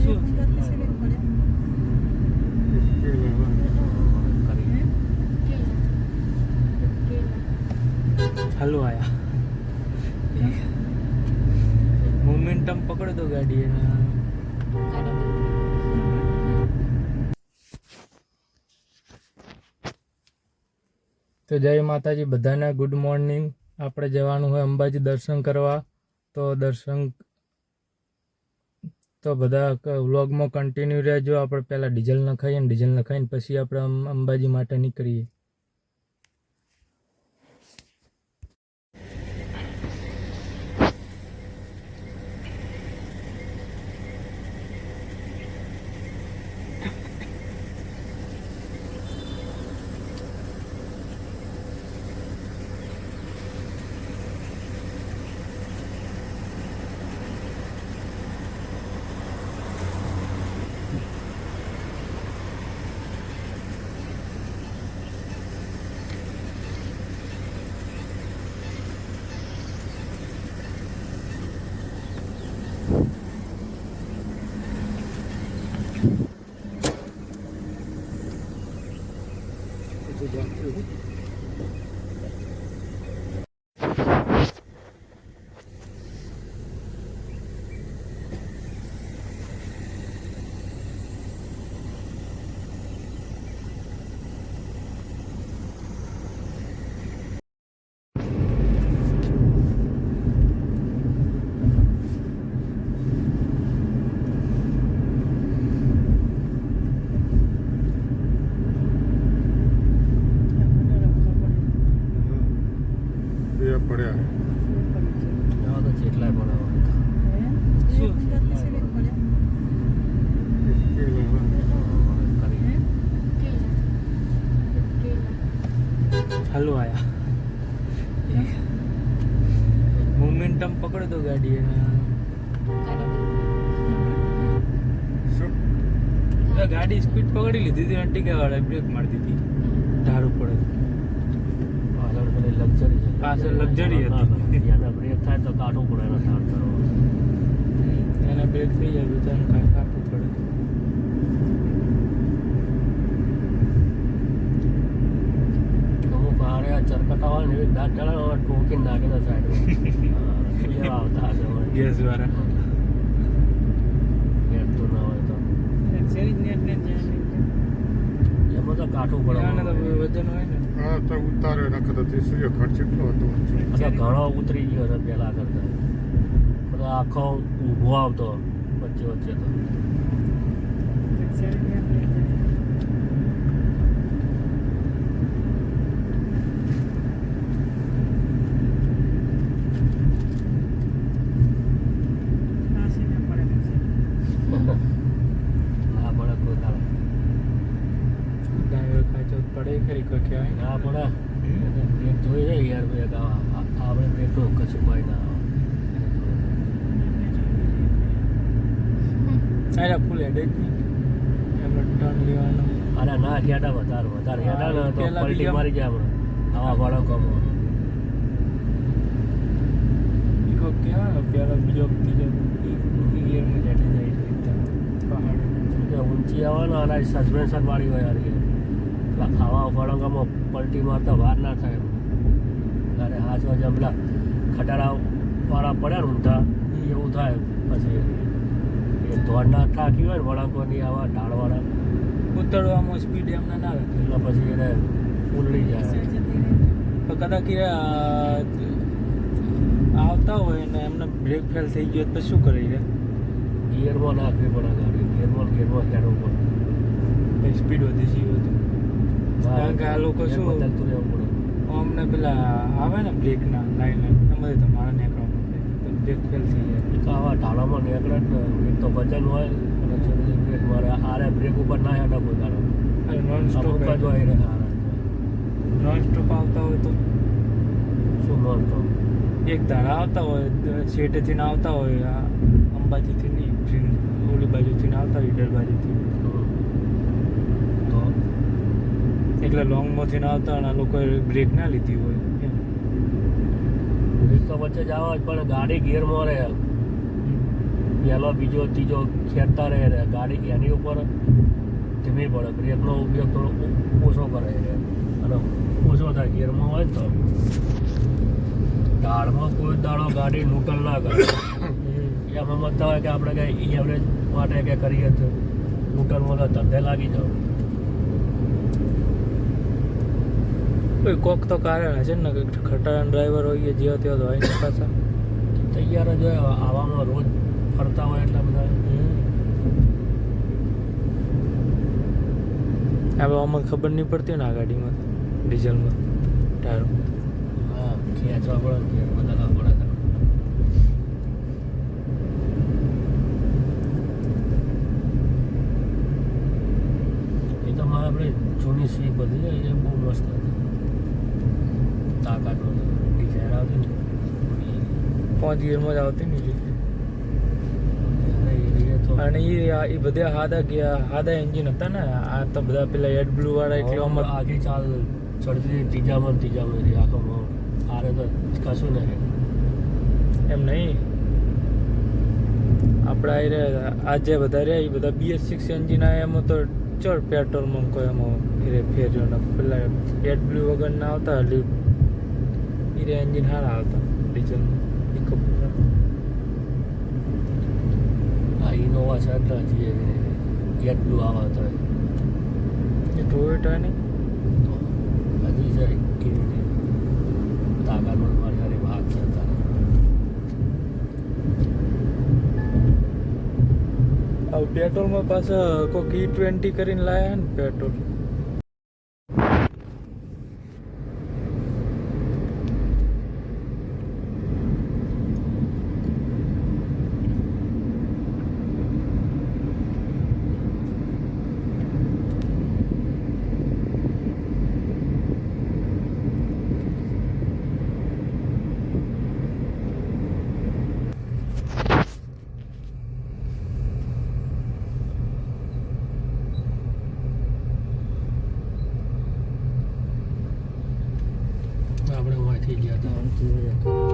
શું હાલો આયા મોમેન્ટમ પકડ દો ગાડી એના તો જય માતાજી બધાને ગુડ મોર્નિંગ. આપણે જવાનું હોય અંબાજી દર્શન કરવા. તો બધા વ્લોગમાં કન્ટિન્યુ રહેજો. આપણે પહેલાં ડીઝલ નખાઈએ ને ડીઝલ નખાઈને પછી આપણે અંબાજી માટે નીકળીએ. હાલો આયા મોમેન્ટમ પકડ દો ગાડી એના ગાડી સ્પીડ પકડી લીધી હતી અને ટીકા વાળા બ્રેક મારી દીધી. ધારું પડે પાછળ લક્ઝરી હતી. બ્રેક થાય તો કાઢવું પડે એનો ધાર કરવો. એને બ્રેક થઈ જાય તો કાંઈ કાઢવું પડે. ચરકટા હોય ને એવી દાંત ચડાવે ઠોકીને નાખી દે સાઈડ આવતા હશે ગેસ વાળા નેટ તો ના હોય તો એમાં તો કાઢવું પડે. વજન હોય ને તો ઉતારે નખતો સૂર્ય ખર્ચ કેટલો હતો ઘણો ઉતરી ગયો હતો પેલા કરતા. બધો આખો ઊભો આવતો વચ્ચે વચ્ચે તો પડે ખરી કહેવાય ના પડે. બ્રેક જોઈ જાય યાર બ્રેક આપણે બ્રેક તો કશું કોઈ ના આવે. ફૂલ હેડ જ એમાં ટર્ન લેવાનો. અરે ના હેડા વધારે હેડા ને તો પલટી મારી જાય આપણે આવા વાળા કામો. કહેવાય પેલા બીજો ત્રીજો ગિયરમાં જાડી જાય પહાડ ઊંચી આવે ને અને સસ્પેન્શન વાળી હોય યાર આવા વળંગામાં પલટી મારતા વાર ના થાય. અરે હાથ વાજે પેલા ખટારા વાળા પડ્યા ને ઊંધા એવું થાય. પછી એ ધોળ ના થાકી હોય ને વળાંકોની આવા ઢાળવાળા ઉતરવામાં સ્પીડ એમને ના આવે એટલે પછી એને ઉલડી જાય. તો કદાચ આવતા હોય ને એમને બ્રેક ફેલ થઈ ગયો તો શું કરી રે ગિયરમાં નાખવી પડે ગાડી. ગિયરમાં ખેડવું પડે. સ્પીડ વધી ગઈ હતું. કારણ કે આ લોકો શું બદલતું રહેવું પડે. અમને પેલા આવે ને બ્રેકના લાઈન એમાંથી તમારા નીકળવા પડે તો બ્રેક ફેલ થઈ જાય. તો આવા ઢાળામાં નીકળે ને એક તો વજન હોય અને છેલ્લી બ્રેક મારે આરે બ્રેક ઉપર ના હેઠા કોઈ ગાડો નોન સ્ટોપ જ હોય ને. નોન સ્ટોપ આવતા હોય તો શું નોન સ્ટોપ એક ધારા આવતા હોય શેટેથી આવતા હોય અંબાજીથી નહીં ઓલી બાજુથી આવતા હોય ઈડર બાજુથી તો એટલે લોંગમાંથી ના આવતા અને આ લોકોએ બ્રેક ના લીધી હોય એમ. બ્રેક તો વચ્ચે જ આવે જ પણ ગાડી ગિયરમાં રહે. પહેલો બીજો ત્રીજો ખેંચતા રહે છે ગાડી એની ઉપર ધીમી પડે બ્રેકનો ઉપયોગ થોડો ઓછો કરે છે અને ઓછો થાય ગિયરમાં હોય ને તો ઢાળમાં કોઈ દાડો ગાડી ન્યુટ્રલ ના કરે એમ સમજતા હોય કે આપણે કંઈ એવરેજ માટે કે કરીએ તો ન્યુટ્રલમાં તો ધંધે લાગી જાવ કોઈ કોક તો કારણ હશે ને કે ખટારાના ડ્રાઈવર હોય જે ત્યાં તો હોય ને પાછા તૈયાર જ હોય આવામાં રોજ ફરતા હોય એટલા બધા હવે અમને ખબર નહીં પડતી ને આ ગાડીમાં ડીઝલમાં ટાયર હા ખેંચવા પડે ને ગિયર બદલવા પડે એ તો મારે આપણે જૂની સ્વીપ બધી છે એ બહુ મસ્ત હતી તાકાત ડિઝાઇન આવતી ને 5 ગિયરમાં જ આવતી ને એ તો અને એ બધા હાદા એન્જિન હતા ને આ તો બધા પેલા એડ બ્લુ વાળા એટલે આમાં આગે ચાલ ચડતી ત્રીજામાં રહી આખોમાં આરે તો કશું નહીં એમ નહીં આપણા આ રહ્યા આ જે બધા રહ્યા એ બધા BS6 એન્જિન આ એમાં તો ચડ પેટ્રોલમાં કોઈ એમાં ફેર્યો ને પેલા એડ બ્લુ વગર ના આવતા એટલે એ એન્જિન સારા આવતા ડીઝલમાં પિકઅપ આ ઇનોવા છે એટલે હજી એટલું આવે તો એ ટોયોટા નહીં હજી છે કેવી તાકાત મારી હારી ભાગ છે તારે હવે પેટ્રોલમાં પાછા કોઈ E20 કરીને લાયા ને પેટ્રોલ આપણે વાંચી ગયા હતા